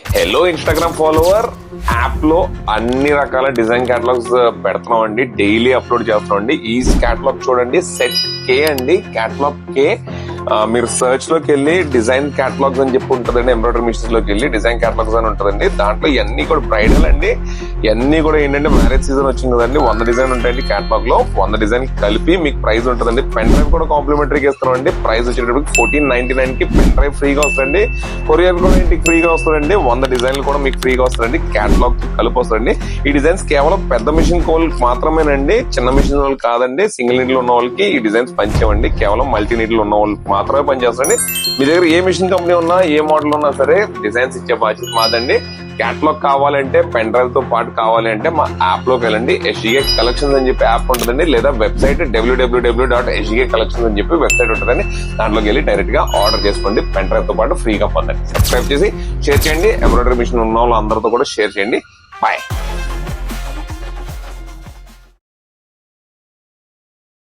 Hello Instagram follower app లో అన్ని రకాల డిజైన్ క్యాటలాగ్స్ పెడుతున్నాం అండి, డైలీ అప్లోడ్ చేస్తున్నాం అండి. ఈ క్యాటలాగ్ చూడండి, సెట్ కే అండి, క్యాటలాగ్ కే. మీరు సర్చ్ లోకి వెళ్ళి డిజైన్ క్యాటలాగ్స్ అని చెప్పి ఉంటుందండి, ఎంబ్రాయిడరీ మిషన్స్ లోకి వెళ్ళి డిజైన్ క్యాటలాగ్స్ అని ఉంటుందండి. దాంట్లో ఇవన్నీ కూడా బ్రైడల్ అండి, ఇవన్నీ కూడా ఏంటంటే మ్యారేజ్ సీజన్ వచ్చింది కదండి, 100 డిజైన్ ఉంటాయండి క్యాటలాగ్ లో. 100 డిజైన్ కలిపి మీకు ప్రైస్ ఉంటుందండి. పెన్ డ్రైవ్ కూడా కాంప్లిమెంటరీగా ఇస్తున్నాం అండి. ప్రైస్ వచ్చేటప్పటికి 1499 కి పెన్ డ్రైవ్ ఫ్రీగా వస్తుందండి. కొరియర్ కూడా ఇంటికి ఫ్రీగా వస్తుందండి. 100 డిజైన్లు కూడా మీకు ఫ్రీగా వస్తుందండి, క్యాటలాగ్ కలిపి వస్తుందండి. ఈ డిజైన్స్ కేవలం పెద్ద మిషన్ కోల్ మాత్రమేనండి, చిన్న మిషన్ వాళ్ళు కాదండి. సింగిల్ నీడ్లు ఉన్న వాళ్ళకి ఈ డిజైన్స్ పనిచేయండి, కేవలం మల్టీ నీడ్లు ఉన్న వాళ్ళు మాత్రమే పనిచేస్తారండి. మీ దగ్గర ఏ మిషన్ కంపెనీ ఉన్నా, ఏ మోడల్ ఉన్నా సరే డిజైన్స్ ఇచ్చే బాధ్యత మాదండి. క్యాటలాగ్ కావాలంటే, పెన్ డ్రైవ్ తో పాటు కావాలి అంటే మా యాప్ లోకి వెళ్ళండి. SGK కలెక్షన్స్ అని చెప్పి యాప్ ఉంటుందండి, లేదా వెబ్సైట్ www.sgkcollections అని చెప్పి వెబ్సైట్ ఉంటుందండి. దాంట్లోకి వెళ్ళి డైరెక్ట్ గా ఆర్డర్ చేసుకోండి, పెన్ డ్రైవ్ తో పాటు ఫ్రీగా పొందండి. సబ్స్క్రైబ్ చేసి షేర్ చేయండి, ఎంబ్రాయిడరీ మిషన్ ఉన్న వాళ్ళు అందరితో కూడా షేర్ చేయండి. బాయ్.